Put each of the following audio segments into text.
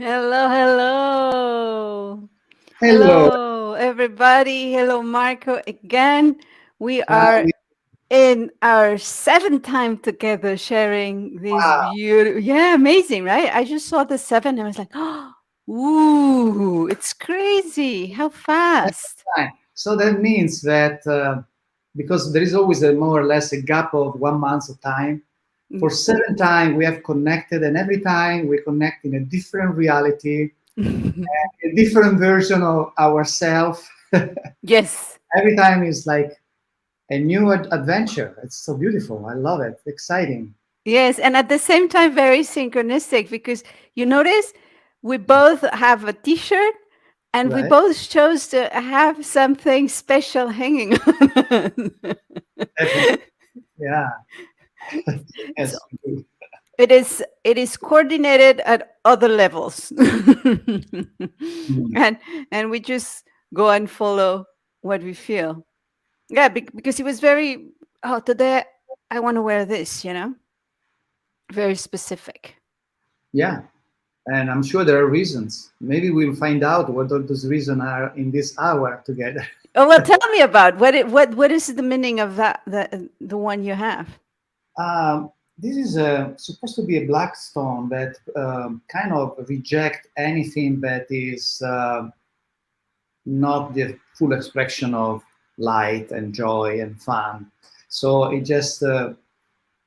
Hello, hello. Hello. Hello, everybody. Hello, Marco. Again, we Uh, are we- in our seventh time together sharing this wow. beautiful. Yeah, amazing, right? I just saw the seven and I was like, oh, ooh, it's crazy. How fast. Fine. So that means that because there is always a more or less a gap of 1 month of time, for 7 times we have connected, and every time we connect in a different reality, a different version of ourselves. Yes. Every time is like a new adventure. It's so beautiful. I love it. Exciting. Yes, and at the same time, very synchronistic because you notice we both have a T-shirt and we Right? both chose to have something special hanging on. Definitely. Yeah. it's Yes. We do. it is coordinated at other levels, Mm. and we just go and follow what we feel. Yeah, because it was very. Oh, today I want to wear this. Very specific. Yeah. And I'm sure there are reasons. Maybe we'll find out what all those reasons are in this hour together. Oh well, tell me about what is the meaning of that the one you have? This is supposed to be a black stone that kind of reject anything that is not the full expression of light and joy and fun. So it just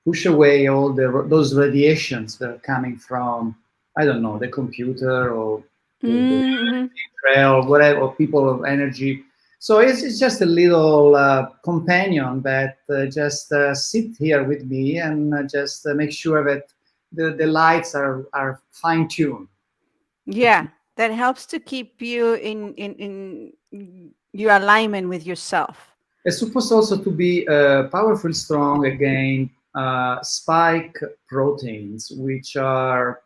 push away all those radiations that are coming from, I don't know, the computer or the Mm-hmm. trail or whatever, or people of energy. So it's just a little companion that just sit here with me and just make sure that the lights are fine tuned. Yeah, that helps to keep you in your alignment with yourself. It's supposed also to be powerful, strong against spike proteins, which are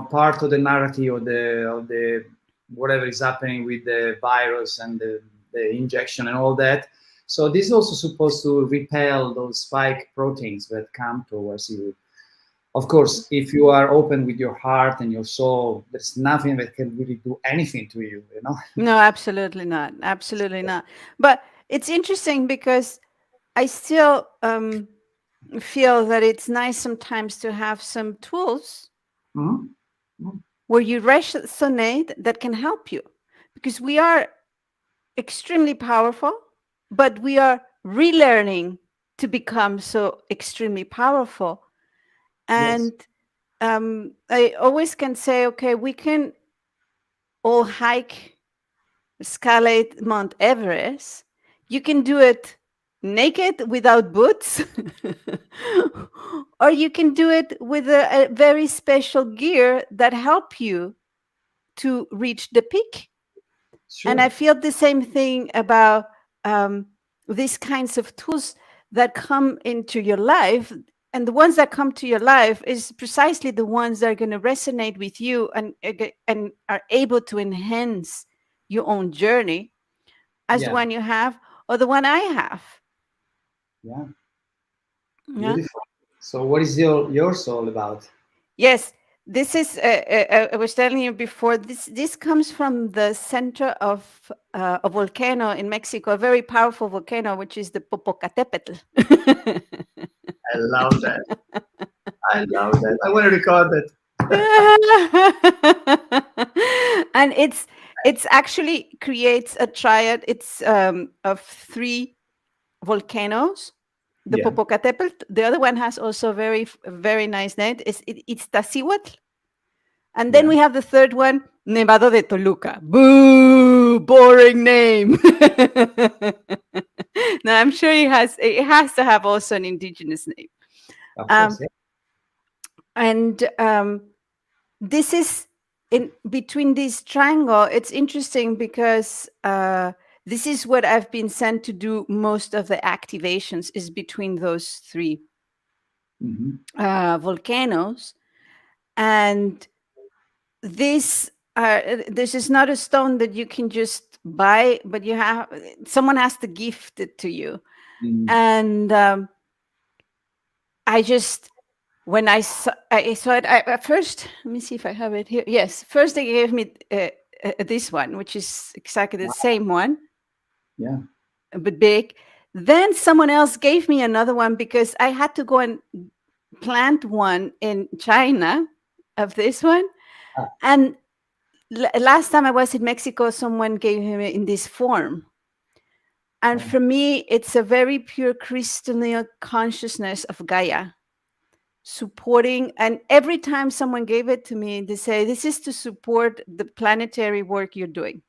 part of the narrative of the whatever is happening with the virus and the injection and all that. So this is also supposed to repel those spike proteins that come towards you. Of course, if you are open with your heart and your soul, there's nothing that can really do anything to you. No, absolutely not. Absolutely not. But it's interesting because I still feel that it's nice sometimes to have some tools Mhm. Mhm. where you resonate that can help you because we are extremely powerful, but we are relearning to become so extremely powerful. Yes, And I always can say, okay, we can all hike, escalate Mount Everest. You can do it naked without boots, or you can do it with a very special gear that help you to reach the peak. And I sure. feel the same thing about um, these kinds of tools that come into your life. And the ones that come to your life is precisely the ones that are going to resonate with you and are able to enhance your own journey as the Yeah, one you have or the one I have. yeah, Yeah. beautiful. So what is your soul about? Yes, this is. I was telling you before. This comes from the center of a volcano in Mexico, a very powerful volcano, which is the Popocatépetl. I love that. I love that. I want to record that. And it's actually creates a triad. It's of three volcanoes. The Yeah, Popocatépetl. The other one has also very nice name. It's Tacihuatl. And then yeah. we have the third one, Nevado de Toluca. Boo, boring name. Now I'm sure it has to have also an indigenous name. Of course, Um, yeah. and this is in between this triangle. It's interesting because this is what I've been sent to do. Most of the activations is between those three Hmm. volcanoes, and this is not a stone that you can just buy, but someone has to gift it to you. Hmm. And I just I saw it, at first, let me see if I have it here. Yes, first they gave me this one, which is exactly the Wow. same one, Yeah. but big. Then someone else gave me another one because I had to go and plant one in China of this one. Ah, And last time I was in Mexico, someone gave him it in this form. And oh, for me, it's a very pure crystalline consciousness of Gaia supporting. And every time someone gave it to me, they say, this is to support the planetary work you're doing.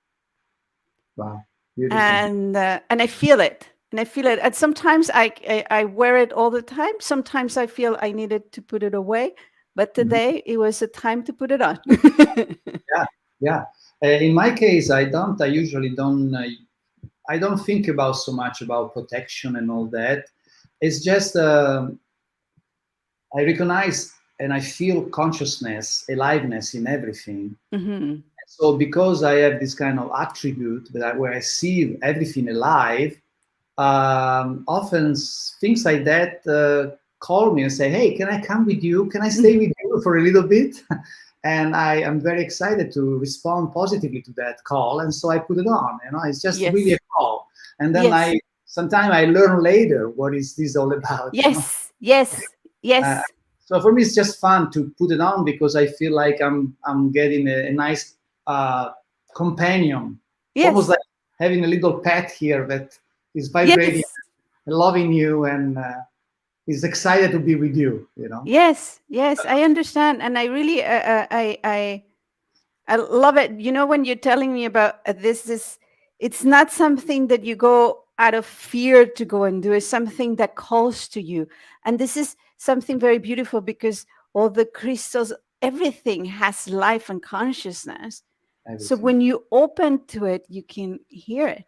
wow. Beautiful. And I feel it. And I feel it. And sometimes I wear it all the time. Sometimes I feel I needed to put it away. But Mhm. today it was a time to put it on. Yeah. Yeah. In my case, I don't. I usually don't. I don't think about so much about protection and all that. It's just I recognize and I feel consciousness, aliveness in everything. Hmm. So because I have this kind of attribute where I see everything alive, often things like that call me and say, "Hey, can I come with you? Can I stay with you for a little bit?" And I am very excited to respond positively to that call, and so I put it on. You know, it's just really a Yes. call, and then Yes. I sometimes I learn later what is this all about. You know. Yes. Yes. Uh, Yes. so for me, it's just fun to put it on because I feel like I'm getting a nice companion, almost Yes. like having a little pet here that is vibrating, Yes. loving you, and is excited to be with you. You know. Yes. Yes. I understand. And I really, I love it. You know, when you're telling me about this, it's not something that you go out of fear to go and do. It's something that calls to you. And this is something very beautiful because all the crystals, everything has life and consciousness. So Everything. when you open to it, you can hear it.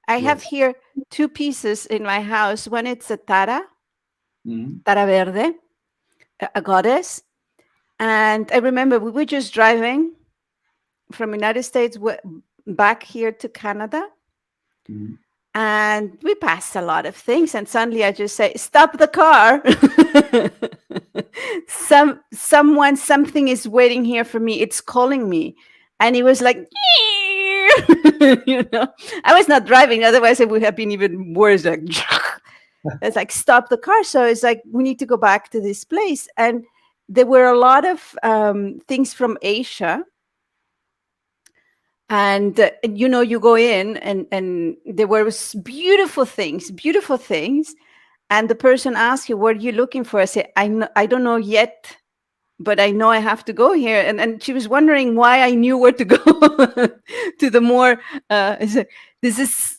I have Yes. here two pieces in my house. One it's a Mhm. Tara Verde, a goddess. And I remember we were just driving from United States back here to Canada, Mhm. and we passed a lot of things. And suddenly I just say, "Stop the car! Something is waiting here for me. It's calling me." And it was like, you know, I was not driving. Otherwise, it would have been even worse. Like, it's like stop the car. So it's like we need to go back to this place. And there were a lot of things from Asia, and you know, you go in and there were beautiful things, and the person asks you, what are you looking for? I say, I don't know yet, but I know I have to go here. And she was wondering why I knew where to go to the more I said, this is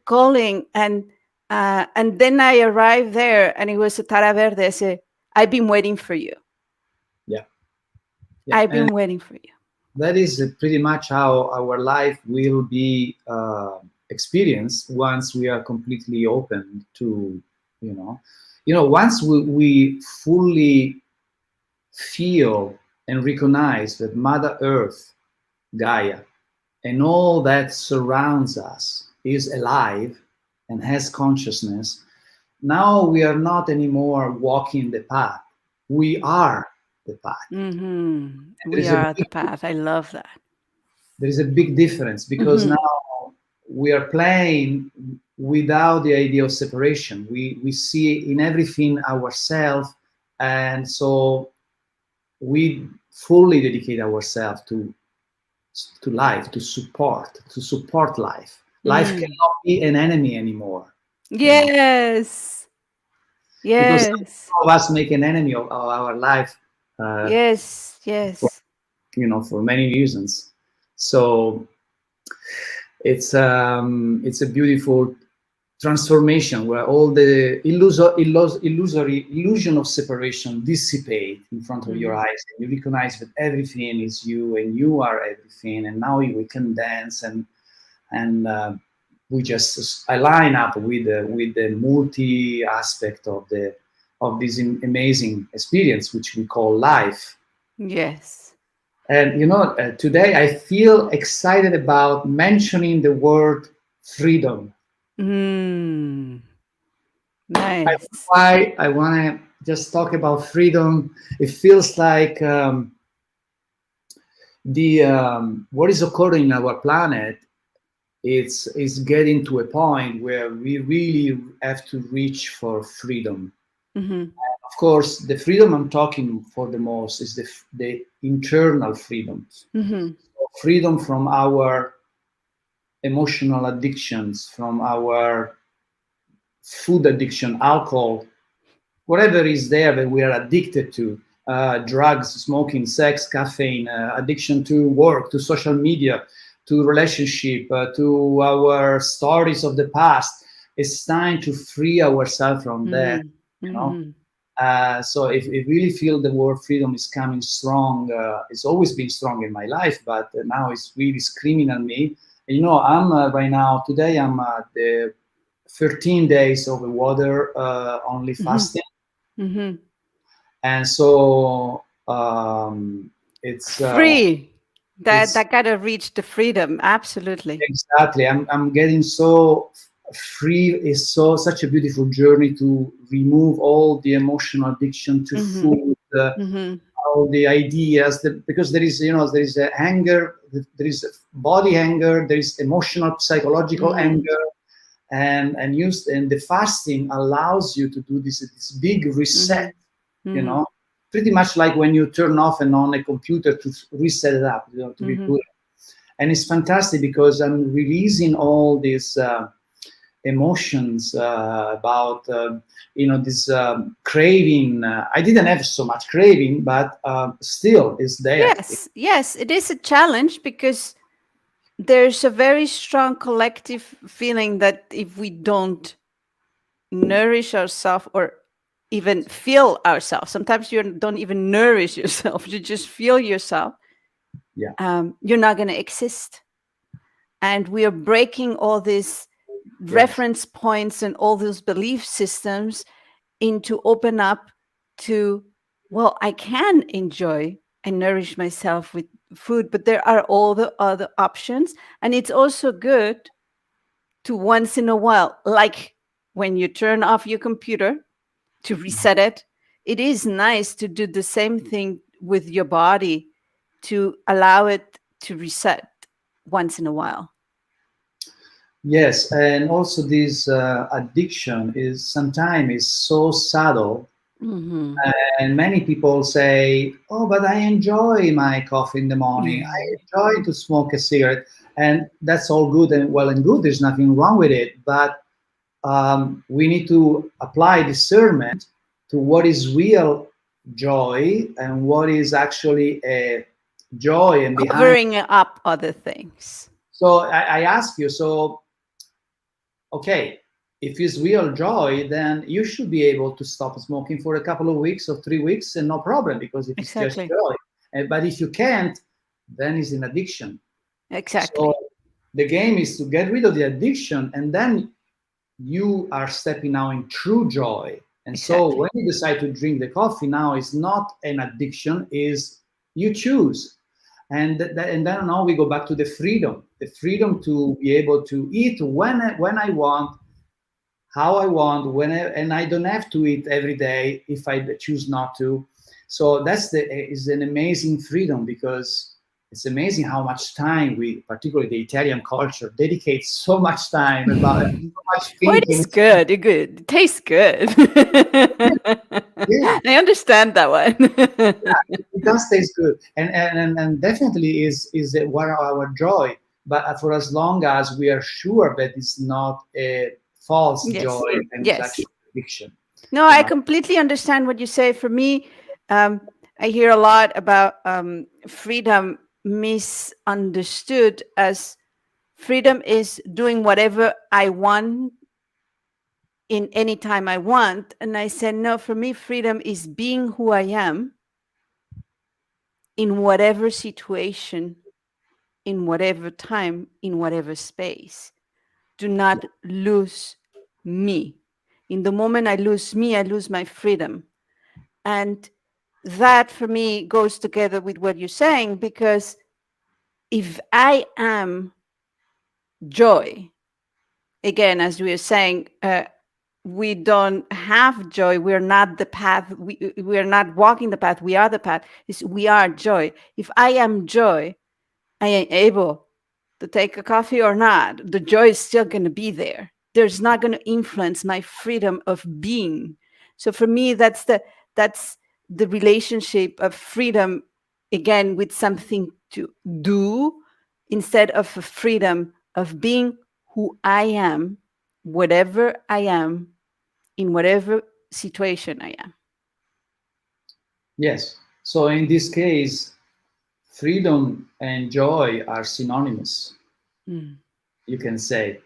calling. And then I arrived there and it was a Tara Verde. I said, I've been waiting for you. Yeah. Yeah. I've And been waiting for you. that is pretty much how our life will be experienced once we are completely open to, you know, once we fully feel and recognize that Mother Earth, Gaia, and all that surrounds us is alive and has consciousness. Now we are not anymore walking the path. We are the path. There We is a are the big path. I love that. there is a big difference because Hmm. now we are playing without the idea of separation. We see in everything ourselves, and so we fully dedicate ourselves to life, to support life. Life Mm. cannot be an enemy anymore, you know, Yes. because Yes. some of us make an enemy of our life, uh, Yes. for, Yes. for many reasons. So it's a beautiful transformation where all the illusory illusion of separation dissipate in front of your Hmm. eyes, and you recognize that everything is you and you are everything, and now we can dance and we just align up with the multi aspect of this amazing experience which we call life. Yes. And today I feel excited about mentioning the word freedom. Mm. I, Nice. why I want to just talk about freedom, it feels like the what is occurring in our planet. It's getting to a point where we really have to reach for freedom. Mm-hmm. Of course, the freedom I'm talking for the most is the internal freedoms. Mm-hmm. Freedom from our emotional addictions, from our food addiction, alcohol, whatever is there that we are addicted to, drugs, smoking, sex, caffeine, addiction to work, to social media, to relationship, to our stories of the past. It's time to free ourselves from that, Mm-hmm. you know. Mm-hmm. So if really feel the word freedom is coming strong, it's always been strong in my life, but now it's really screaming at me. You know, I'm right now, today I'm the 13 days of the water only Mm-hmm. fasting. Mm-hmm. And so Free. it's That gotta reach the freedom. Absolutely. exactly, I'm getting so free. It's so such a beautiful journey to remove all the emotional addiction to Mm-hmm. food, Mm-hmm. all the ideas that, because there is, you know, there is a anger, there is body anger, there is emotional psychological Mm-hmm. anger, and the fasting allows you to do this big Mm-hmm. reset, you Mm-hmm. know, pretty much like when you turn off and on a computer to reset it up, you know, to Mm-hmm. reboot it. And it's fantastic because I'm releasing all these emotions about you know, this craving. I didn't have so much craving, but still it's there. Yes, yes, it is a challenge because there's a very strong collective feeling that if we don't nourish ourselves or even feel ourselves, sometimes you don't even nourish yourself, you just feel yourself, Yeah. you're not going to exist. And we are breaking all these Yes. reference points and all those belief systems into open up to, well, I can enjoy and nourish myself with food, but there are all the other options. And it's also good to once in a while, like when you turn off your computer to reset it, it is nice to do the same thing with your body to allow it to reset once in a while. Yes, and also this addiction is sometimes is so subtle, Mm-hmm. and many people say, "Oh, but I enjoy my coffee in the morning. I Mm-hmm. enjoy to smoke a cigarette," and that's all good and well and good. There's nothing wrong with it, but we need to apply discernment to what is real joy and what is actually a joy and behind. Covering up other things. So I ask you, so okay, if it's real joy, then you should be able to stop smoking for a couple of weeks or 3 weeks and no problem, because if it's just Exactly. joy. But if you can't, then it's an addiction. So Exactly. the game is to get rid of the addiction, and then you are stepping now in true joy. And so Exactly. when you decide to drink the coffee, now it's not an addiction, is you choose. And then now we go back to the freedom to be able to eat when I want, how I want, and I don't have to eat every day if I choose not to. So that's the is an amazing freedom, because it's amazing how much time we, particularly the Italian culture, dedicates so much time about so much Well, it thinking. is good. It good. It tastes good. Yeah, yeah, I understand that one. it does taste good, and definitely is one of our joy. But for as long as we are sure that it's not a false joy Yes. and it's Yes. actually addiction, No, you I know. completely understand what you say. For me, um, I hear a lot about freedom misunderstood as freedom is doing whatever I want in any time I want. And I said, no, for me, freedom is being who I am in whatever situation, in whatever time, in whatever space. Do not lose me. In the moment I lose me, I lose my freedom. And that for me goes together with what you're saying, because if I am joy, again, as we were saying, we don't have joy, we're not the path, we're not walking the path, we are the path. Is we are joy. If I am joy, I am able to take a coffee or not, the joy is still going to be there. There's not going to influence my freedom of being. So for me, that's the relationship of freedom, again, with something to do instead of a freedom of being who I am, whatever I am, in whatever situation I am. Yes. So in this case, freedom and joy are synonymous, Mm. you can say,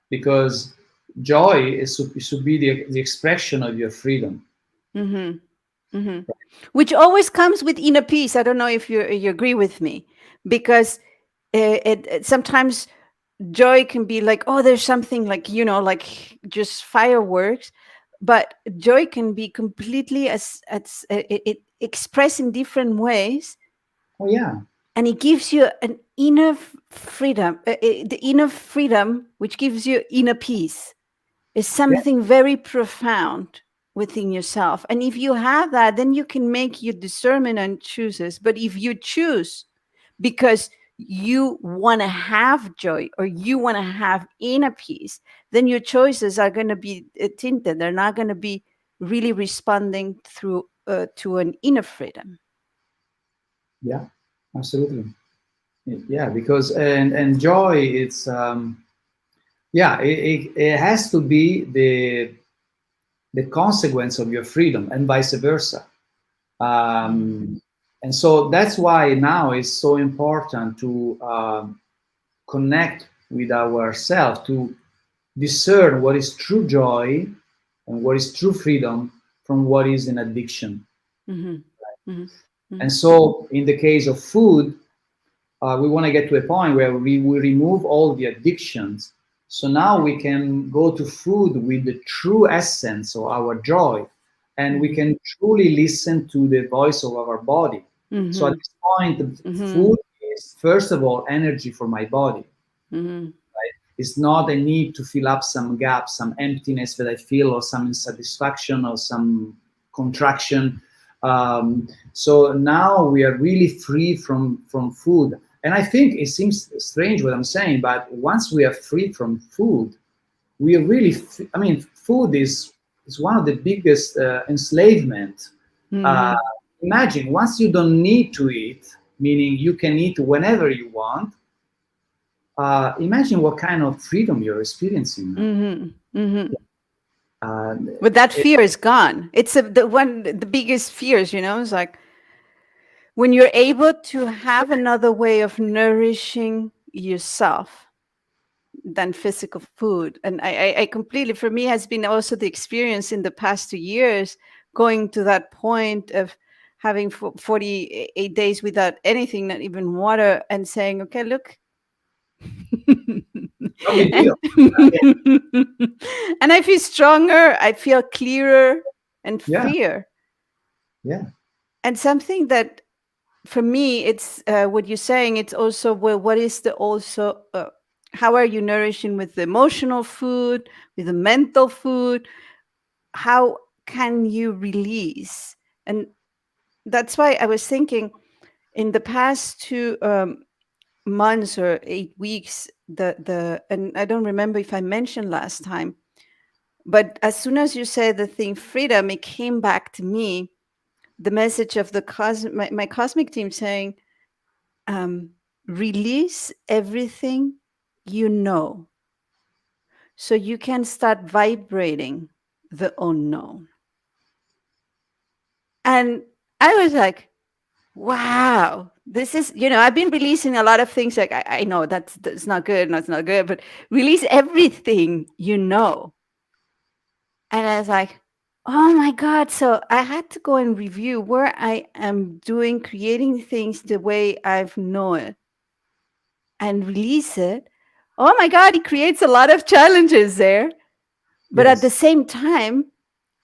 because joy should be the expression of your freedom. Hmm. Hmm. Which always comes with inner peace. I don't know if you agree with me, because sometimes joy can be like, oh, there's something like, like just fireworks, but joy can be completely as it expressed in different ways, Oh yeah, and it gives you an inner freedom, the inner freedom which gives you inner peace is yeah, something very profound within yourself. And if you have that, then you can make your discernment and chooses. But if you choose because you want to have joy or you want to have inner peace, then your choices are going to be tinted. They're not going to be really responding through to an inner freedom. yeah, absolutely. Yeah, because and joy, it's yeah, it has to be the consequence of your freedom, and vice versa. Mm-hmm. And so that's why now it's so important to connect with ourselves, to discern what is true joy and what is true freedom from what is an addiction. Mm-hmm. And Mm-hmm. so, in the case of food, we want to get to a point where we remove all the addictions. So now we can go to food with the true essence of our joy, and we Mm-hmm. can truly listen to the voice of our body. So at Mm-hmm. this point, the Mm-hmm. food is first of all energy for my body. Mm-hmm. Right? It's not a need to fill up some gap, some emptiness that I feel, or some insatisfaction, or some contraction. So now we are really free from food. And I think it seems strange what I'm saying, but once we are free from food, we are really, I mean, food is one of the biggest enslavement. Uh, Mm-hmm. Imagine once you don't need to eat, meaning you can eat whenever you want, imagine what kind of freedom you're experiencing now. Mm-hmm. Mm-hmm. Uh, But that it, fear is gone. It's the biggest fears, it's like when you're able to have another way of nourishing yourself than physical food. And I completely, for me, has been also the experience in the past 2 years, going to that point of having 48 days without anything, not even water, and saying, okay, look. no big and, deal. and I feel stronger, I feel clearer and Yeah, freer. yeah, And something that for me, it's what you're saying, it's also, well, what is the also how are you nourishing with the emotional food, with the mental food? How can you release? And that's why I was thinking, in the past 2 months or 8 weeks, the and I don't remember if I mentioned last time, but as soon as you said the thing freedom, it came back to me, the message of my cosmic team saying, um, release everything you know so you can start vibrating the unknown. And I was like, wow, this is, I've been releasing a lot of things, like I know that's not good, that's not good, but release everything you know. And I was like, oh my God. So I had to go and review where I am doing, creating things the way I've known it, and release it. Oh my God, it creates a lot of challenges there. But at the yes, same time,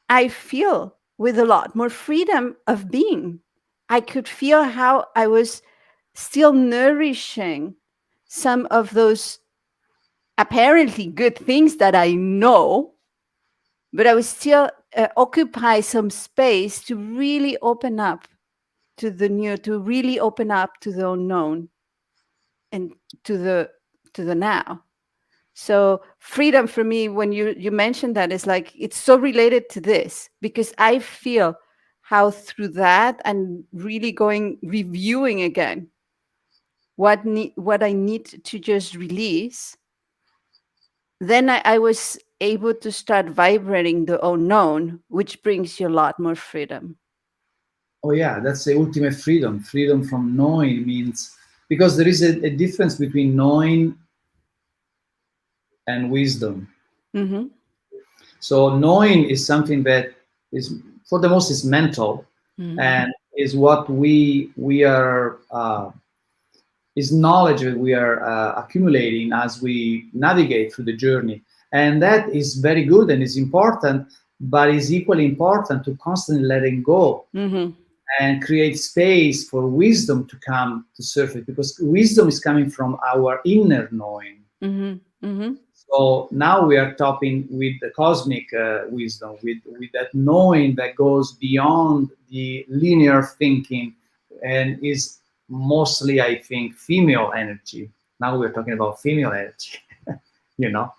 I feel with a lot more freedom of being. I could feel how I was still nourishing some of those apparently good things that I know, but I would still occupy some space to really open up to the new, to really open up to the unknown and to the now. So freedom for me, when you mentioned that, is like it's so related to this, because I feel how through that and really going reviewing again what I need to just release, then I was able to start vibrating the unknown, which brings you a lot more freedom. Oh yeah, that's the ultimate freedom. Freedom from knowing means, because there is a difference between knowing and wisdom. Mm-hmm. So knowing is something that is, for the most, is mental, Mm-hmm. and is what we are is knowledge that we are accumulating as we navigate through the journey, and that is very good and is important. But is equally important to constantly letting go Mm-hmm. and create space for wisdom to come to surface, because wisdom is coming from our inner knowing. Mm-hmm. Mm-hmm. So now we are topping with the cosmic wisdom, with that knowing that goes beyond the linear thinking and is mostly, I think, female energy. Now we're talking about female energy, you know.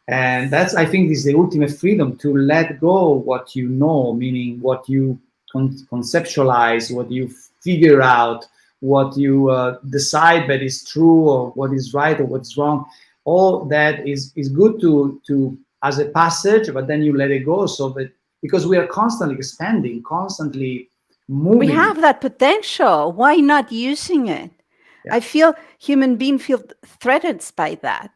And that's, I think, is the ultimate freedom, to let go what you know, meaning what you conceptualize, what you figure out, what you decide that is true, or what is right or what's wrong. All that is good to as a passage, but then you let it go, so that, because we are constantly expanding, constantly We moving. have that potential. Why not using it? Yeah, I feel human beings feel threatened by that,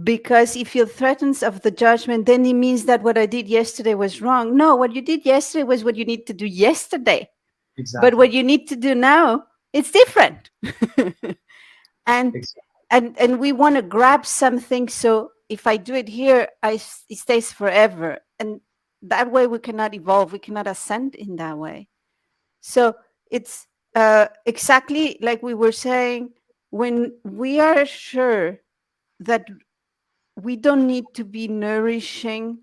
because if you're threatened of the judgment, then it means that what I did yesterday was wrong. No, what you did yesterday was what you need to do yesterday. But exactly. what you need to do now, it's different. and Exactly. and we want to grab something, so if I do it here, it stays forever, and that way we cannot evolve, we cannot ascend in that way. So it's exactly like we were saying, when we are sure that we don't need to be nourishing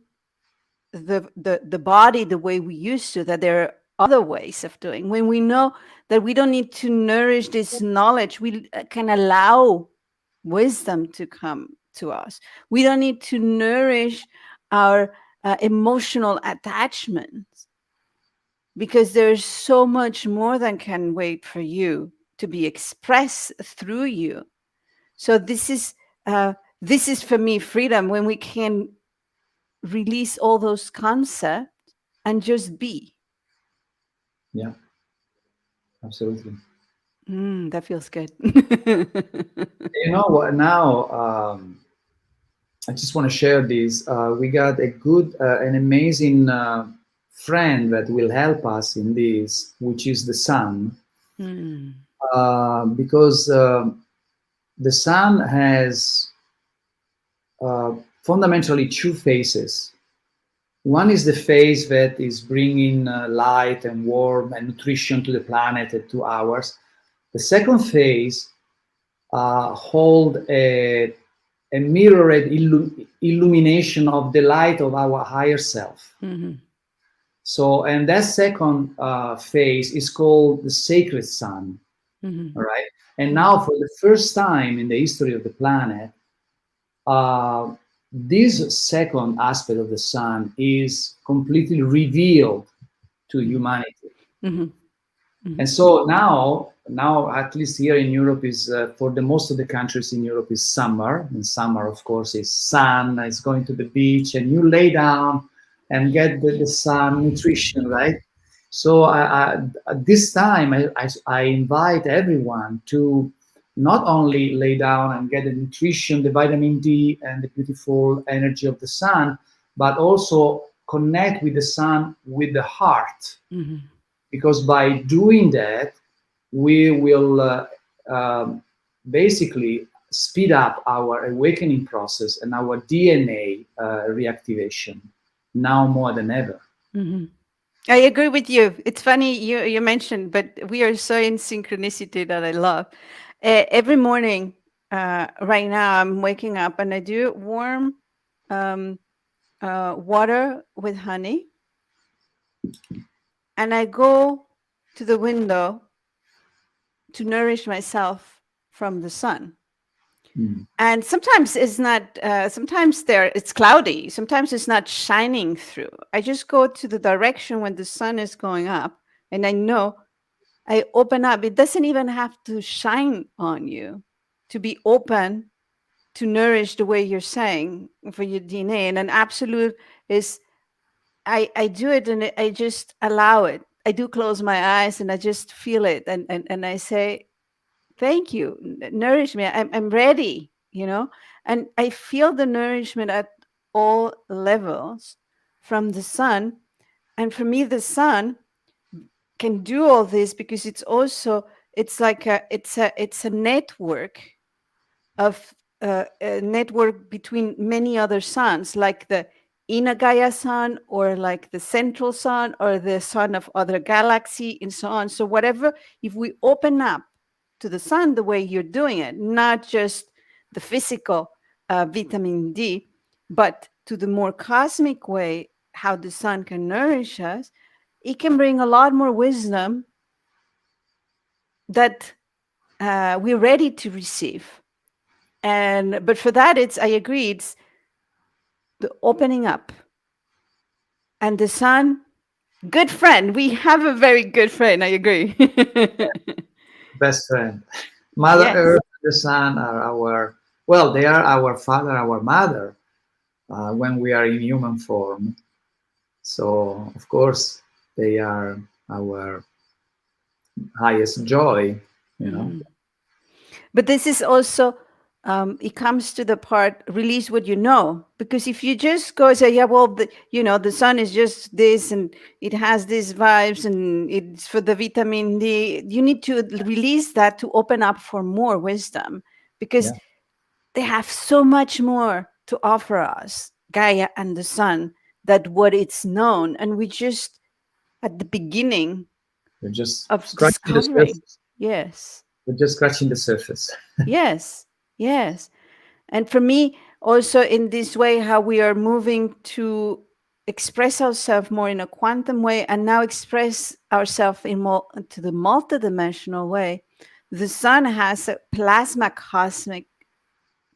the body the way we used to, that there are other ways of doing, when we know that we don't need to nourish this knowledge, we can allow wisdom to come to us. We don't need to nourish our emotional attachments, because there's so much more than can wait for you to be expressed through you. So this is for me freedom, when we can release all those concepts and just be. Yeah, absolutely. That feels good. You know what? Now, I just want to share this. We got a good, an amazing friend that will help us in this, which is the sun, Mm, because the sun has uh, fundamentally two phases. One is the phase that is bringing light and warmth and nutrition to the planet and to ours. The second phase hold a mirrored illumination of the light of our higher self. mhm, So, and that second phase is called the sacred sun. mhm, All right. And mhm, now, for the first time in the history of the planet, uh, this second aspect of the sun is completely revealed to mhm, humanity. mhm, And mhm, so now at least here in Europe is for the most of the countries in Europe is summer. And summer, of course, is sun. It's going to the beach, and you lay down and get the sun nutrition, right? So at this time, I invite everyone to not only lay down and get the nutrition, the vitamin D, and the beautiful energy of the sun, but also connect with the sun with the heart, mhm. because by doing that, we will basically speed up our awakening process and our DNA reactivation now more than ever. Mhm. I agree with you. It's funny you mentioned, but we are so in synchronicity that I love. Every morning, right now, I'm waking up and I do warm um, water with honey, and I go to the window to nourish myself from the sun. Mm. And sometimes it's not, sometimes there it's cloudy, sometimes it's not shining through. I just go to the direction when the sun is going up, and I know I open up. It doesn't even have to shine on you to be open to nourish the way you're saying for your DNA. And an absolute is I do it, and I just allow it. I do close my eyes and I just feel it, and I say, thank you, nourish me. I'm ready, and I feel the nourishment at all levels from the sun. And for me, the sun can do all this because it's like it's a network of a network between many other suns, like the Inagaya sun, or like the central sun, or the sun of other galaxy, and so on. So whatever, if we open up to the sun the way you're doing it, not just the physical vitamin D, but to the more cosmic way, how the sun can nourish us, it can bring a lot more wisdom that we're ready to receive. And but for that, it's, I agree, it's the opening up. And the sun, good friend, we have a very good friend, I agree. Best friend. Mother Yes, Earth and the Sun are our, well, they are our father, our mother, when we are in human form. So, of course, they are our highest joy, you know. mm. But this is also, it comes to the part, release what you know. Because if you just go say, yeah, well, the sun is just this, and it has these vibes, and it's for the vitamin D, you need to release that to open up for more wisdom, because Yeah, they have so much more to offer us, Gaia and the sun, that what it's known. And we just at the beginning we're just of scratching the discovering. surface. Yes, We're just scratching the surface. yes, yes. And for me, also in this way, how we are moving to express ourselves more in a quantum way, and now express ourselves in more to the multidimensional way. The sun has a plasma cosmic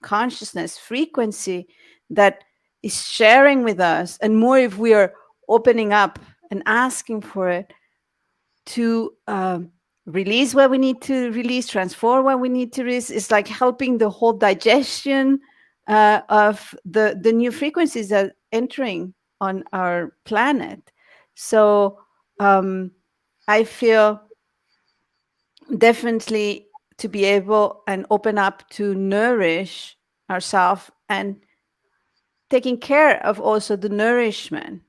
consciousness frequency that is sharing with us, and more if we are opening up and asking for it to release what we need to release, transform what we need to release. It's like helping the whole digestion of the new frequencies that are entering on our planet. So um, I feel definitely to be able and open up to nourish ourselves, and taking care of also the nourishment.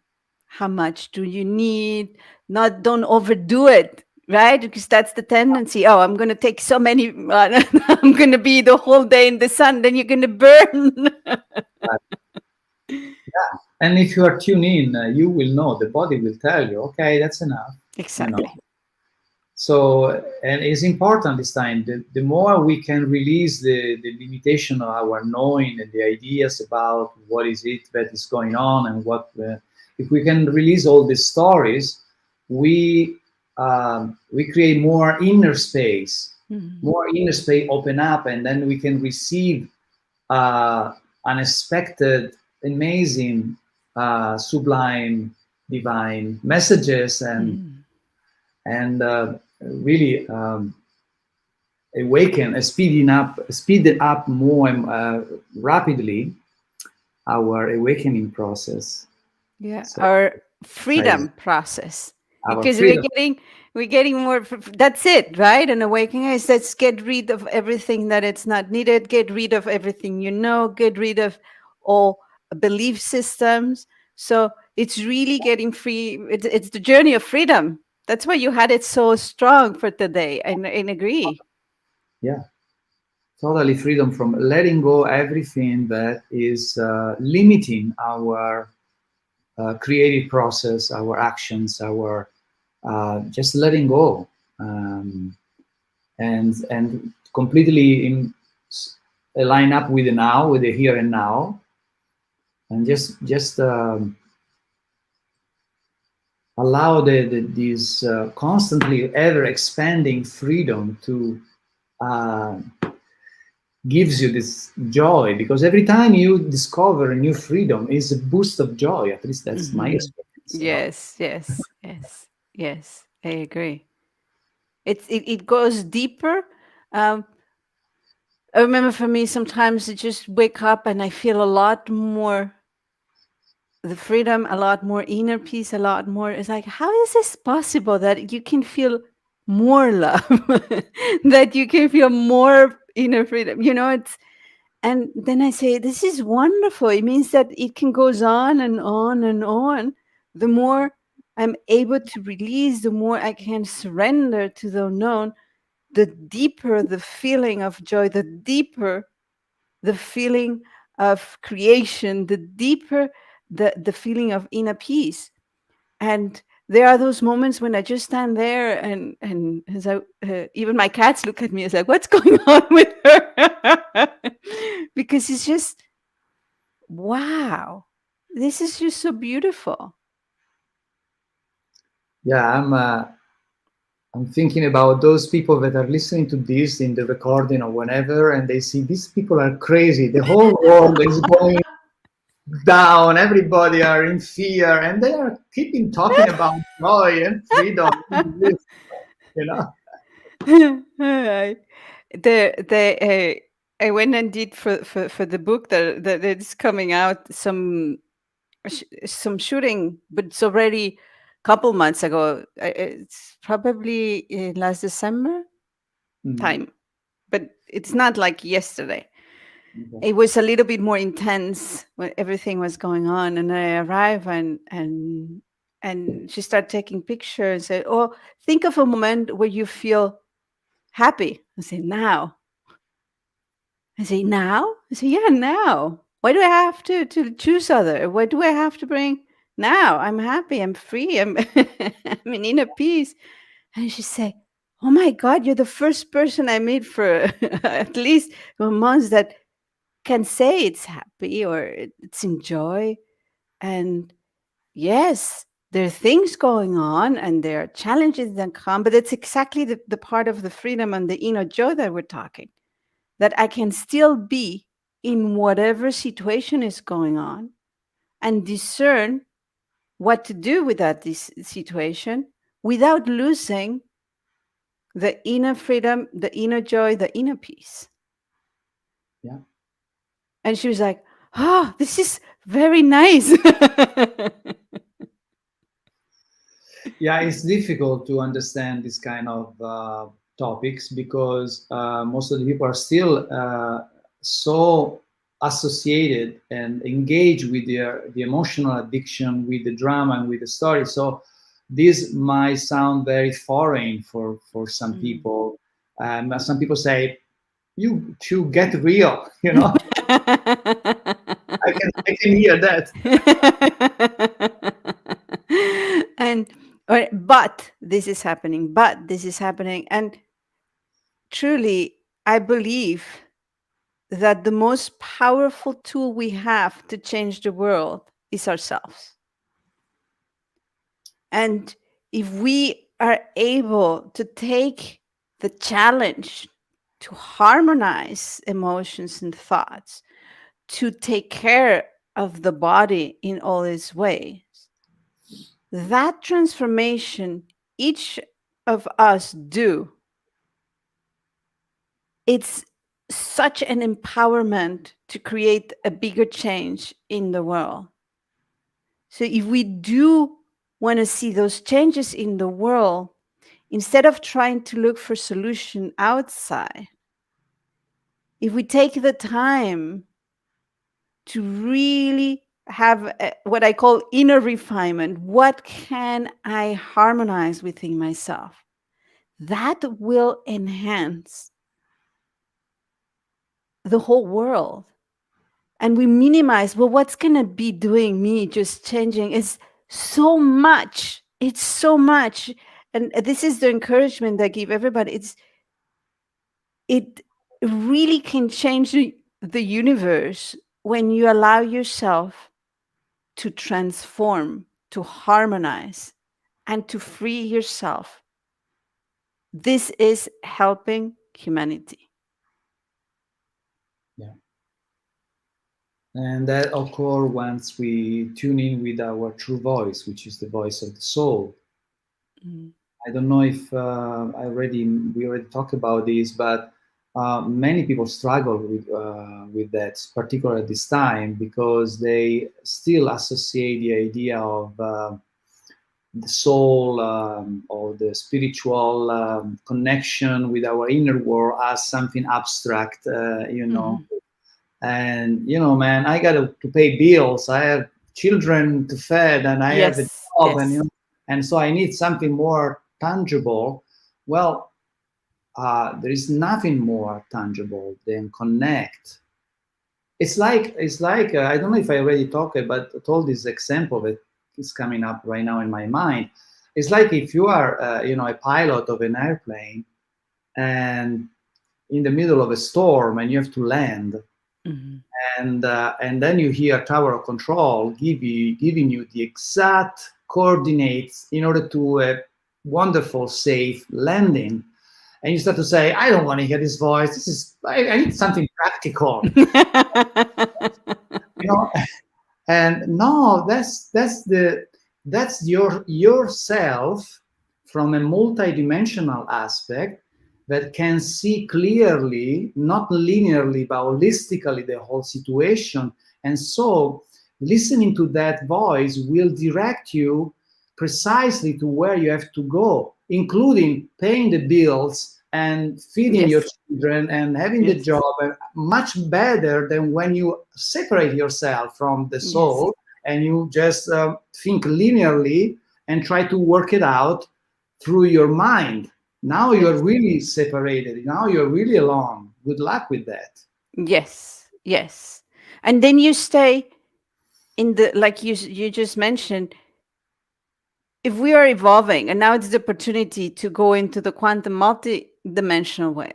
How much do you need? Not, don't overdo it, right? Because that's the tendency. Oh, I'm going to take so many, I'm going to be the whole day in the sun, then you're going to burn. And if you are tuned in, you will know, the body will tell you, okay, that's enough, you know. Exactly. So, and it's important this time, the more we can release the limitation of our knowing and the ideas about what is it that is going on, and what, if we can release all these stories, we create Mhm. more inner space open up, and then we can receive uh, unexpected, amazing, sublime, divine messages, Mhm. and really awaken, speed it up more rapidly our awakening process. Yeah, So our exciting. freedom process, Our because freedom. we're getting more. That's it, right? And awakening is, let's get rid of everything that it's not needed. Get rid of everything you know. Get rid of all belief systems. So it's really getting free. It's the journey of freedom. That's why you had it so strong for today. And agree. Yeah, totally freedom from letting go everything that is limiting our creative process, our actions, our just letting go, um, and completely line up with the now, with the here and now, and just allow this constantly ever expanding freedom to uh, gives you this joy, because every time you discover a new freedom is a boost of joy. At least that's my Hmm. experience, you know. Yes, yes, yes, yes. I agree. It goes deeper. Um, I remember for me, sometimes I just wake up and I feel a lot more the freedom, a lot more inner peace, a lot more. It's like, how is this possible that you can feel more love, that you can feel more inner freedom? You know, it's and then I say, this is wonderful. It means that it can goes on and on and on. The more I'm able to release, the more I can surrender to the unknown, the deeper the feeling of joy, the deeper the feeling of creation, the deeper the feeling of inner peace. And there are those moments when I just stand there and as I, even my cats look at me as like, what's going on with her? Because it's just, wow, this is just so beautiful. Yeah, I'm thinking about those people that are listening to this in the recording or whenever, and they see these people are crazy. The whole world is going down. Everybody are in fear, and they are keeping talking about joy and freedom. You know. Right. The I went and did for the book that is coming out some shooting, but it's already a couple months ago. It's probably last December Mhm. time, but it's not like yesterday. Okay. It was a little bit more intense when everything was going on, and I arrived and she started taking pictures and said, "Oh, think of a moment where you feel happy." I say, "Now." I say, "Now?" I say, "Yeah, now. Why do I have to choose other? Why do I have to bring now? I'm happy. I'm free. I'm I'm in inner peace." And she said, "Oh my God, you're the first person I meet for at least a month that can say it's happy or it's in joy." And yes, there are things going on and there are challenges that come, but it's exactly the part of the freedom and the inner joy that we're talking, that I can still be in whatever situation is going on and discern what to do with that this situation without losing the inner freedom, the inner joy, the inner peace. Yeah. And she was like, "Oh, this is very nice." Yeah, it's difficult to understand this kind of topics because most of the people are still so associated and engaged with the emotional addiction, with the drama, and with the story. So this might sound very foreign for some Mm. people. Some people say, "You to get real," you know. I can hear that. And but this is happening, but this is happening. And truly, I believe that the most powerful tool we have to change the world is ourselves. And if we are able to take the challenge to harmonize emotions and thoughts, to take care of the body in all its ways, that transformation each of us do, it's such an empowerment to create a bigger change in the world. So if we do want to see those changes in the world, instead of trying to look for solution outside, if we take the time to really have what I call inner refinement, what can I harmonize within myself? That will enhance the whole world. And we minimize, well, what's going to be doing me just changing? It's so much. It's so much. And this is the encouragement that I give everybody. It really can change the universe when you allow yourself to transform, to harmonize, and to free yourself. This is helping humanity. Yeah. And that occurs once we tune in with our true voice, which is the voice of the soul. Mm. I don't know if we already talked about this, but many people struggle with that, particularly at this time, because they still associate the idea of the soul or the spiritual connection with our inner world as something abstract, Mhm. And man, I got to pay bills. I have children to feed, and I have a Yes, job, and yes, and so I need something more tangible. Well, there is nothing more tangible than connect. It's like I don't know if I already talked, but told this example that is coming up right now in my mind. It's like if you are a pilot of an airplane, and in the middle of a storm, and you have to land, Mhm. and then you hear tower of control giving you the exact coordinates in order to a wonderful safe landing, and you start to say, I don't want to hear this voice. I need something practical, you know and no, that's yourself from a multidimensional aspect that can see clearly, not linearly but holistically, the whole situation. And so listening to that voice will direct you precisely to where you have to go, including paying the bills and feeding your Yes, children and having the yes, job, much better than when you separate yourself from the yes, soul and you just think linearly and try to work it out through your mind. Now you're yes, really separated. Now you're really alone. Good luck with that. yes, yes. And then you stay in the, like you just mentioned, if we are evolving, and now it's the opportunity to go into the quantum multi-dimensional way.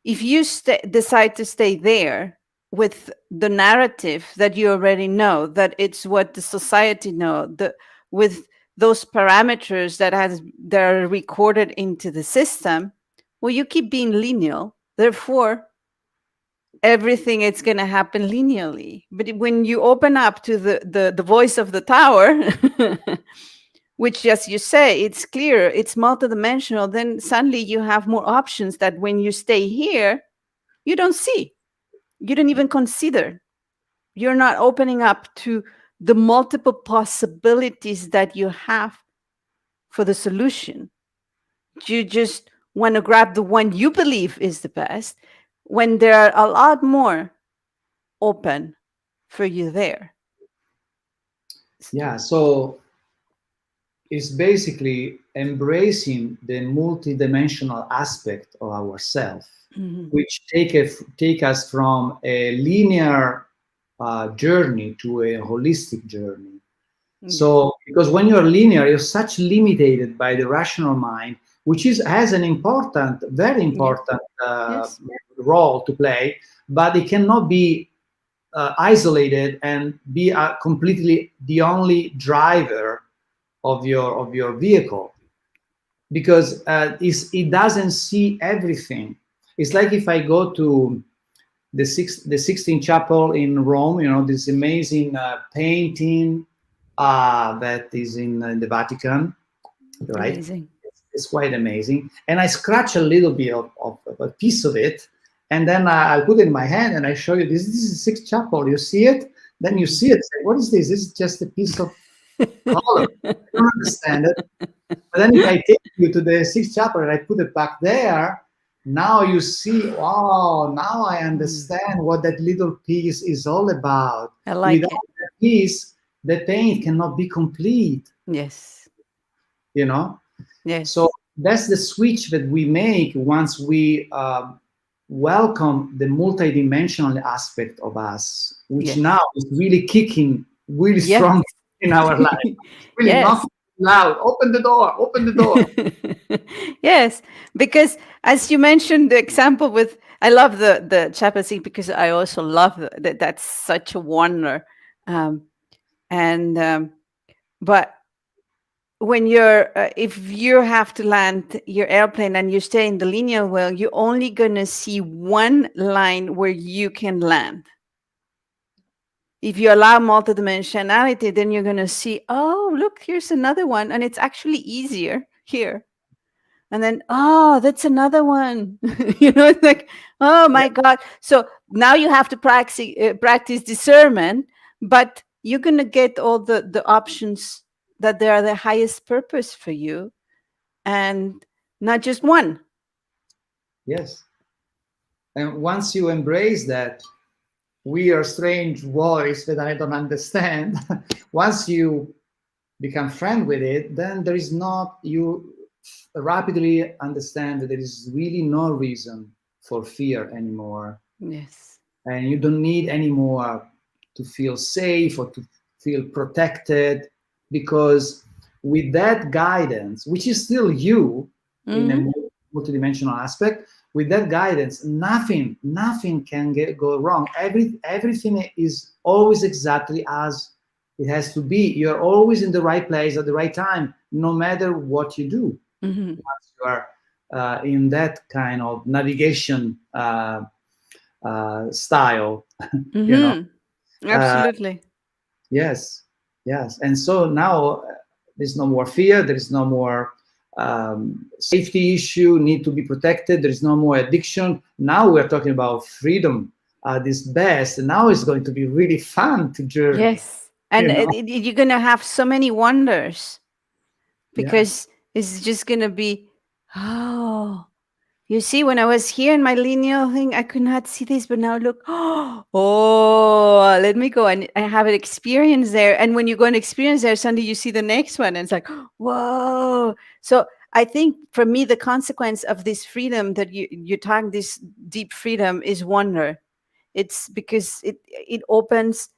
If you decide to stay there with the narrative that you already know, that it's what the society know, with those parameters that are recorded into the system, well, you keep being linear. Therefore, everything is going to happen linearly. But when you open up to the voice of the tower, which, as you say, it's clear, it's multidimensional, then suddenly you have more options that when you stay here, you don't see, you don't even consider. You're not opening up to the multiple possibilities that you have for the solution. You just want to grab the one you believe is the best when there are a lot more open for you there. Yeah, so it's basically embracing the multidimensional aspect of ourselves, Mhm. which take us from a linear journey to a holistic journey. Yes. So, because when you're linear, you're such limited by the rational mind, which has an important, very Yes. important Yes. role to play, but it cannot be isolated and be completely the only driver of your vehicle, because it doesn't see everything. It's like if I go to the Sixtine Chapel in Rome, this amazing painting that is in the Vatican, right? Amazing. It's quite amazing. And I scratch a little bit of a piece of it, and then I put it in my hand and I show you this. This is the Sixth Chapel. You see it? Then you Mhm. see it. Say, what is this? This is just a piece of color. I don't understand it. But then if I take you to the Sixth Chapel and I put it back there, now you see, wow, now I Mm. understand what that little piece is all about. I like it. Without that piece, the paint cannot be complete, Yes. you know? So Yes. that's the switch that we make once we welcome the multidimensional aspect of us, which now Yes. is really kicking really Yes. strong in our life. Really Yes. knocking loud. Open the door. Open the door. Yes, because as you mentioned the example with, I love the chapacy because I also love that. That's such a wonder. Um, And but when you're if you have to land your airplane and you stay in the linear wheel, you're only gonna see one line where you can land. If you allow multidimensionality, then you're gonna see, oh, look, here's another one, and it's actually easier here. And then, oh, that's another one. It's like, oh Yeah. my God. So now you have to practice discernment, but you're gonna get all the options that they are the highest purpose for you, and not just one. Yes. And once you embrace that weird, strange voice that I don't understand, once you become friend with it, then there is not, you rapidly understand that there is really no reason for fear anymore. Yes. And you don't need anymore to feel safe or to feel protected, because with that guidance, which is still you in a Hmm. multidimensional aspect, with that guidance, nothing can go wrong. Everything is always exactly as it has to be. You're always in the right place at the right time, no matter what you do. Hmm. Once you are in that kind of navigation style, you know. Hmm. Uh, Absolutely. yes, yes. And so now there's no more fear. There is no more safety issue, need to be protected. There is no more addiction. Now we're talking about freedom at its best. And now it's going to be really fun to journey, Yes. you And know? you're gonna have so many wonders, Yeah, because it's just gonna be, oh, you see, when I was here in my lineal thing, I could not see this, but now look, oh, let me go and I have an experience there. And when you go and experience there, suddenly you see the next one, and it's like, whoa. So I think for me, the consequence of this freedom that you talk, this deep freedom, is wonder. It's because it opens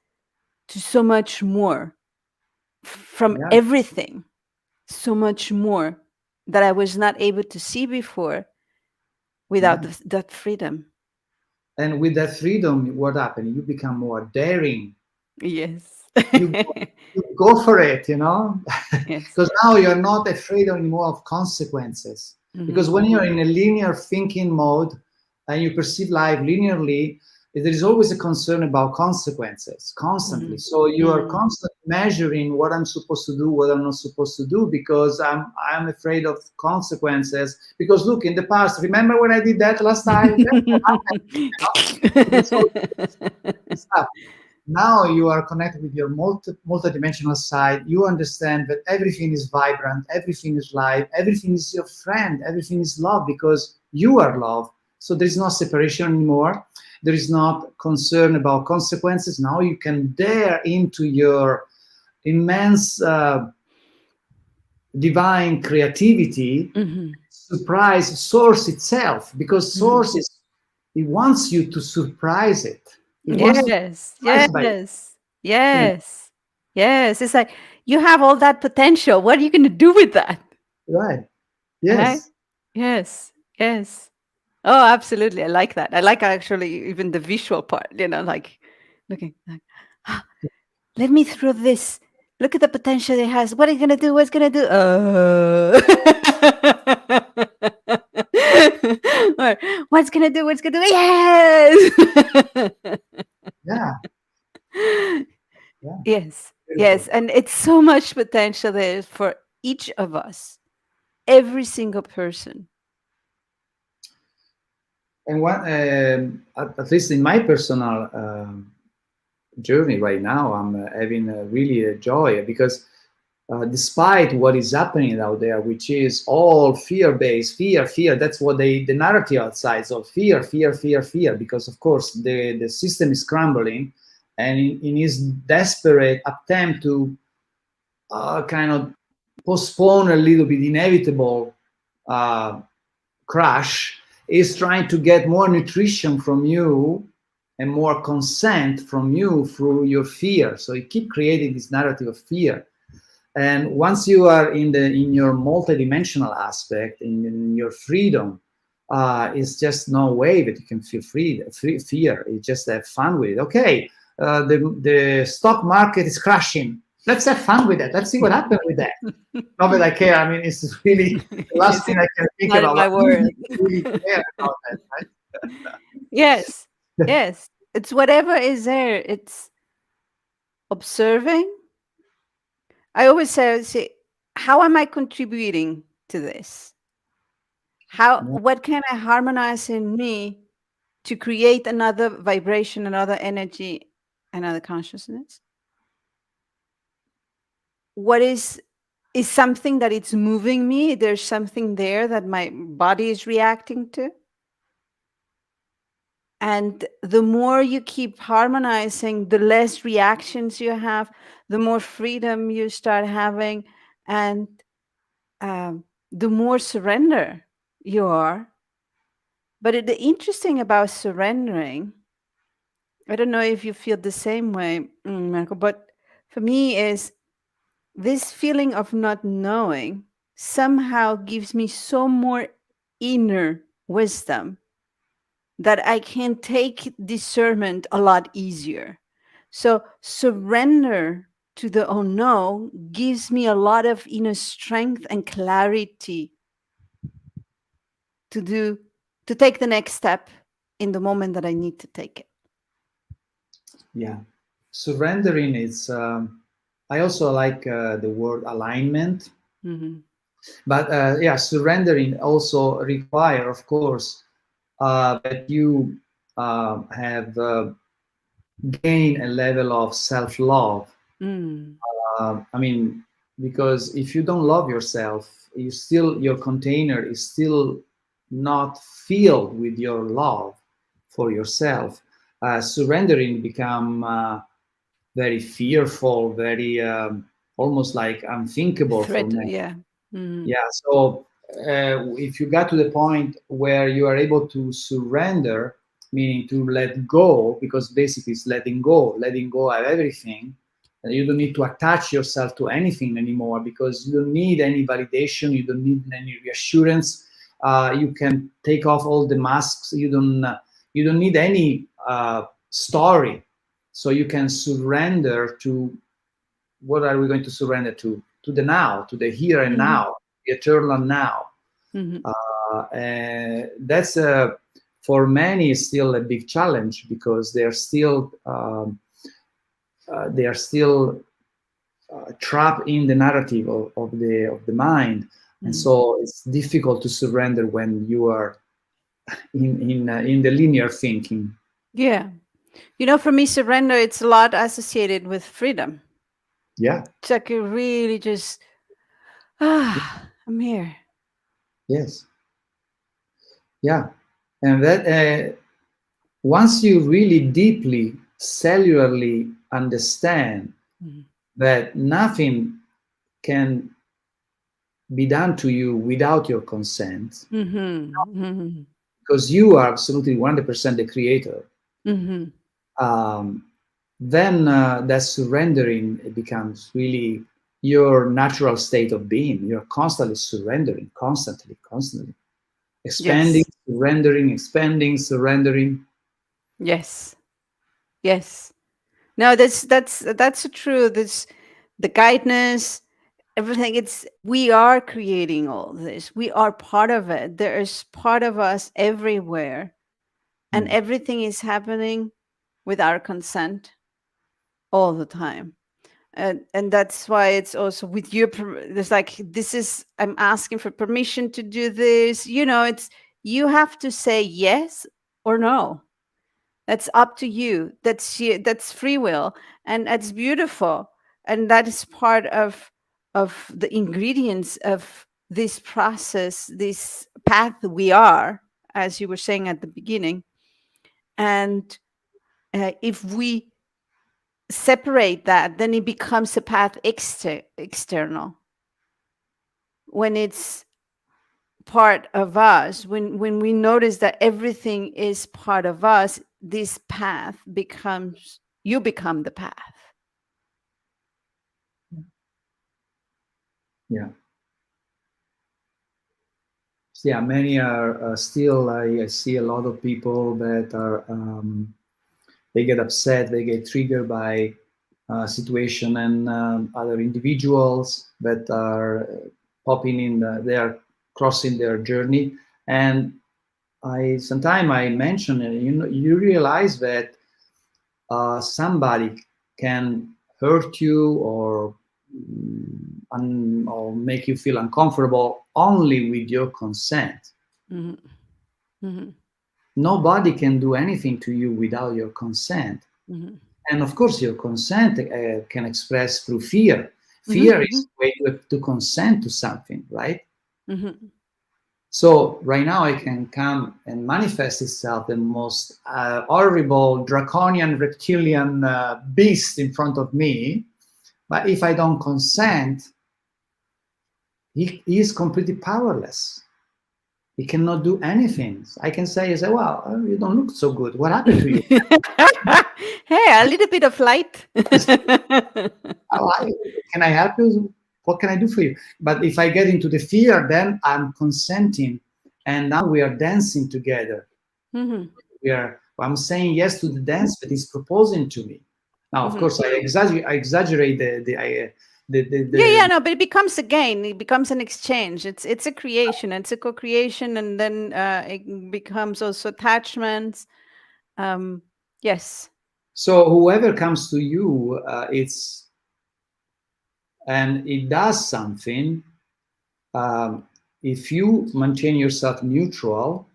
to so much more from yeah. everything, so much more that I was not able to see before without Yeah. that freedom. And with that freedom, what happened? You become more daring. Yes. You you go for it, you know, Yes. because now you're not afraid anymore of consequences. Because Hmm. when you're in a linear thinking mode and you perceive life linearly, there is always a concern about consequences constantly. Hmm. So you are Hmm. constantly measuring what I'm supposed to do, what I'm not supposed to do, because I'm afraid of consequences. Because look, in the past, remember when I did that last time? That's what happened, you know? That's all this stuff. Now you are connected with your multidimensional side. You understand that everything is vibrant, everything is light, everything is your friend, everything is love, because you are love. So there is no separation anymore. There is not concern about consequences. Now you can dare into your immense divine creativity, Hmm. surprise source itself, because Hmm. source is, it wants you to surprise it. It wants to be Yes. surprised by, Yes. you know, Yes. Yes. It's like you have all that potential. What are you going to do with that? right. Right? Yes. Yes. Yes. Oh, absolutely. I like that. I like actually even the visual part, like looking like, "Ah, let me throw this. Look at the potential it has. What are you gonna do? What's gonna do? Or, what's gonna do? What's gonna do? Yes. Yeah. Yeah. Yes. Yes. Beautiful. And it's so much potential there for each of us, every single person. And one, at least in my personal journey right now, I'm having really a joy, because despite what is happening out there, which is all fear-based, fear, that's what the narrative outside. So fear, fear, fear, fear, because of course the system is crumbling, and in his desperate attempt to kind of postpone a little bit inevitable uh, crash, is trying to get more nutrition from you and more consent from you through your fear. So you keep creating this narrative of fear. And once you are in your multidimensional aspect, in your freedom, it's just no way that you can feel fear. You just have fun with it. Okay, the stock market is crashing. Let's have fun with that. Let's see what happens with that. Not that I care. I mean, it's really the last It's thing I can think not in about. my But world. really care about that, Yes, right? yes. It's whatever is there. It's observing. I always say, how am I contributing to this? Yeah. What can I harmonize in me to create another vibration, another energy, another consciousness? What is something that it's moving me? There's something there that my body is reacting to. And the more you keep harmonizing, the less reactions you have, the more freedom you start having, and the more surrender you are. But the interesting about surrendering, I don't know if you feel the same way, Marco, but for me is this feeling of not knowing somehow gives me so more inner wisdom that I can take discernment a lot easier. So surrender to the unknown gives me a lot of inner strength and clarity to do to take the next step in the moment that I need to take it. Yeah. Surrendering is. I also like the word alignment, Hmm. but yeah, surrendering also require, of course, that you have gain a level of self-love. Mm. I mean, because if you don't love yourself, you still your container is still not filled with your love for yourself. Surrendering become very fearful, very almost like unthinkable for Threat, me. yeah. Mm. Yeah. So if you got to the point where you are able to surrender, meaning to let go, because basically it's letting go of everything. And you don't need to attach yourself to anything anymore because you don't need any validation. You don't need any reassurance. You can take off all the masks. You don't need any story. So you can surrender to what are we going to surrender to? To the now, to the here and Hmm. now, the eternal now. Hmm. And that's for many still a big challenge because they are still trapped in the narrative of the mind, and Hmm. so it's difficult to surrender when you are in the linear thinking. Yeah. For me, surrender, it's a lot associated with freedom. Yeah. It's like you really just, I'm here. Yes. Yeah. And that once you really deeply cellularly understand Mhm. that nothing can be done to you without your consent, Mhm. Mhm. because you are absolutely 100% the creator, Mhm. um, then that surrendering it becomes really your natural state of being. You're constantly surrendering, constantly expanding, Yes. surrendering, expanding, surrendering. Yes. Yes. No, that's true. This the guidance, everything. It's we are creating all this. We are part of it. There is part of us everywhere, and Mm. everything is happening with our consent all the time. And that's why it's also with your there's like this is I'm asking for permission to do this. It's you have to say yes or no. That's up to you. That's free will, and that's beautiful. And that is part of the ingredients of this process, this path we are, as you were saying at the beginning. And if we separate that, then it becomes a path external. When it's part of us, when we notice that everything is part of us, this path becomes you become the path. Yeah. Yeah, many are still. I see a lot of people that are they get upset, they get triggered by situation and other individuals that are popping in, they are crossing their journey. And I sometimes I mention, you know, you realize that somebody can hurt you or make you feel uncomfortable only with your consent. Mm-hmm. Mm-hmm. Nobody can do anything to you without your consent. Mm-hmm. And of course, your consent can express through fear. Fear Mm-hmm. is a way to consent to something, right? Mm-hmm. So right now, I can come and manifest itself the most horrible, draconian, reptilian beast in front of me. But if I don't consent, he is completely powerless. He cannot do anything. I can say, "Well, you don't look so good. What happened to you?" Hey, a little bit of light. "Oh, can I help you? What can I do for you?" But if I get into the fear, then I'm consenting, and now we are dancing together. Mm-hmm. I'm saying yes to the dance, but he's proposing to me. Now, of Mm-hmm. course, I exaggerate Yeah, yeah, the no, but it becomes again, it becomes an exchange. It's a creation, it's a co-creation, and then it becomes also attachments. Um, yes, so whoever comes to you, it's and it does something. Um, if you maintain yourself neutral,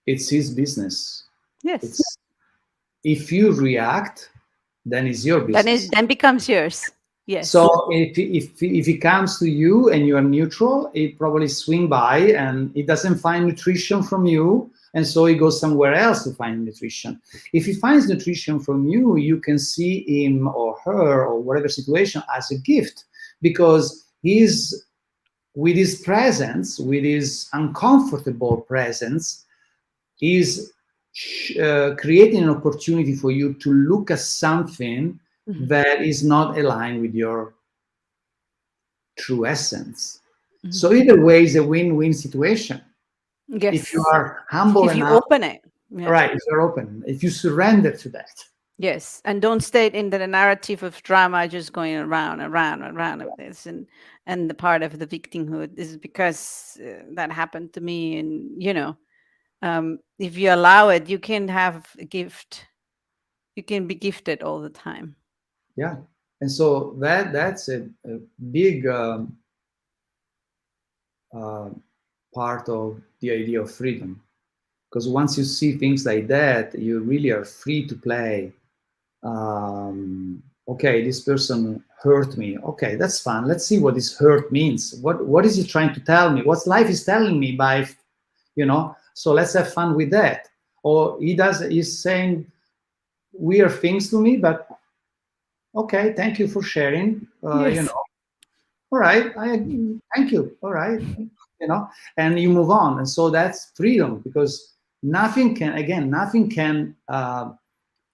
it's his business. yes. It's if you react, then it's your Then it business. then becomes yours. So Yes. if it comes to you and you are neutral, it probably swing by and it doesn't find nutrition from you, and so it goes somewhere else to find nutrition. If he finds nutrition from you, you can see him or her or whatever situation as a gift because he's with his presence, with his uncomfortable presence, is creating an opportunity for you to look at something Mhm, that is not aligned with your true essence. mhm. So either way is a win-win situation. If you Yes. are humble If you enough, open it. Yeah. right, if you're open, if you surrender to that. Yes. And don't stay in the narrative of drama just going around and around and around of this and the part of the victimhood is because that happened to me and if you allow it, you can have a gift. You can be gifted all the time. Yeah. And so that's a big uh, part of the idea of freedom. Because once you see things like that, you really are free to play. Okay, this person hurt me. Okay, that's fun. Let's see what this hurt means. What is he trying to tell me? What life is telling me by, So let's have fun with that. Or he's saying weird things to me, but okay, thank you for sharing. Yes. All right, thank you. All right, and you move on. And so that's freedom because nothing can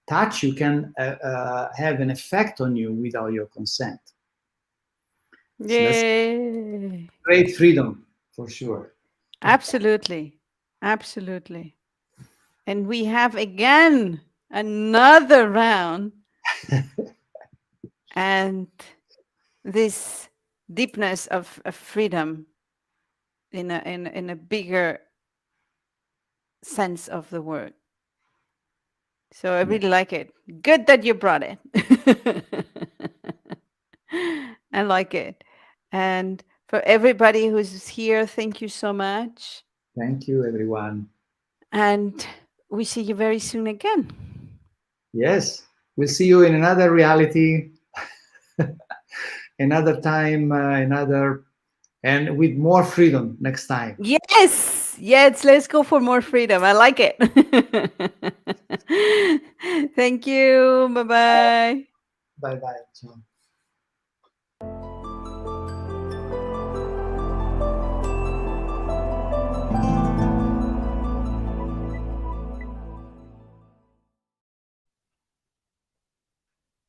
touch you, can have an effect on you without your consent. So that's Yay. great freedom for sure. Absolutely. Absolutely. And we have again another round and this deepness of freedom in a bigger sense of the word. So I Yeah. really like it. Good that you brought it. I like it. And for everybody who's here, thank you so much. Thank you, everyone. And we see you very soon again. Yes, we'll see you in another reality, another time, another, and with more freedom next time. Yes, yes, let's go for more freedom. I like it. Thank you. Bye bye. Bye bye.